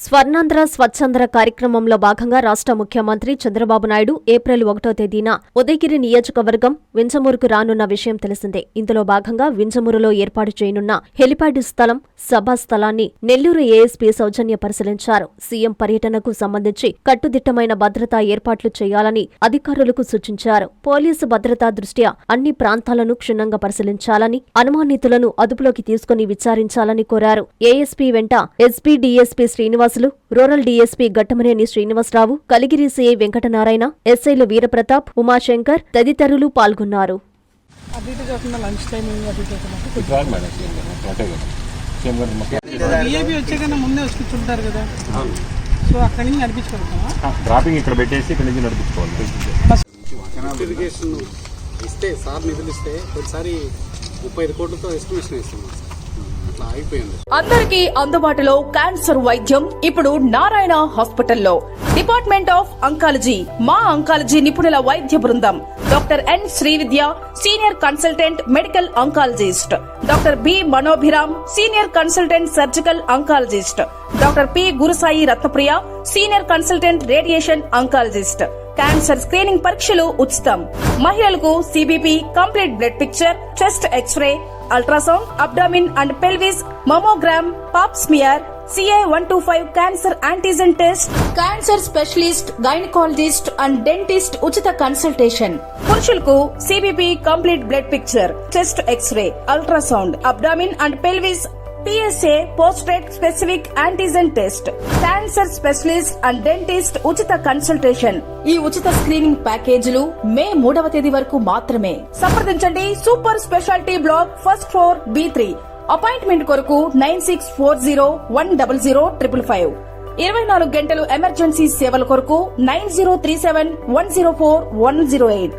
స్వర్ణాంధ్ర స్వచ్ఛంద్ర కార్యక్రమంలో భాగంగా రాష్ట్ర ముఖ్యమంత్రి చంద్రబాబు నాయుడు ఏప్రిల్ 1వ తేదీన ఉదయగిరి నియోజకవర్గం వింజమూరుకు రానున్న విషయం తెలిసిందే. ఇందులో భాగంగా వింజమూరులో ఏర్పాటు చేయనున్న హెలిప్యాడ్ స్థలం, సభా స్థలాన్ని నెల్లూరు ఏఎస్పీ సౌజన్య పరిశీలించారు. సీఎం పర్యటనకు సంబంధించి కట్టుదిట్టమైన భద్రతా ఏర్పాట్లు చేయాలని అధికారులకు సూచించారు. పోలీసు భద్రతా దృష్ట్యా అన్ని ప్రాంతాలను క్షుణ్ణంగా పరిశీలించాలని, అనుమానితులను అదుపులోకి తీసుకుని విచారించాలని కోరారు. ఏఎస్పీ వెంట SP DSP Srinivasulu, rural DSP Gattamaneni Srinivasarao, Kaligiri CI Venkatanarayana, ఎస్ఐలు వీరప్రతాప్, ఉమాశంకర్ తదితరులు పాల్గొన్నారు. అందరికీ అందుబాటులో క్యాన్సర్ వైద్యం ఇప్పుడు నారాయణ హాస్పిటల్లో. డిపార్ట్మెంట్ ఆఫ్ అంకాలజీ, మా అంకాలజీ నిపుణుల వైద్య బృందం. Doctor N Srividya, senior consultant medical oncologist. Doctor B Manobhiram, senior consultant surgical oncologist. Doctor P Gurusai Ratnapriya, senior consultant radiation oncologist. Cancer screening పరీక్షలు ఉచితం. మహిళలకు CBP, complete blood picture, chest x-ray, ultrasound, abdomen and pelvis, mammogram, pap smear, CA-125 cancer antigen test, cancer specialist, gynaecologist and dentist ఉచిత consultation. పురుషులకు CBP, complete blood picture, chest x-ray, ultrasound, abdomen and pelvis, PSA పోస్ట్రేట్ specific antigen test, cancer specialist and dentist ఉచిత consultation. ఈ ఉచిత screening ప్యాకేజీలు మే 3వ తేదీ వరకు మాత్రమే. సంప్రదించండి super speciality block, first floor, B3. Appointment కొరకు 9640100555. 24 గంటలు ఎమర్జెన్సీ సేవల కొరకు 9037104108.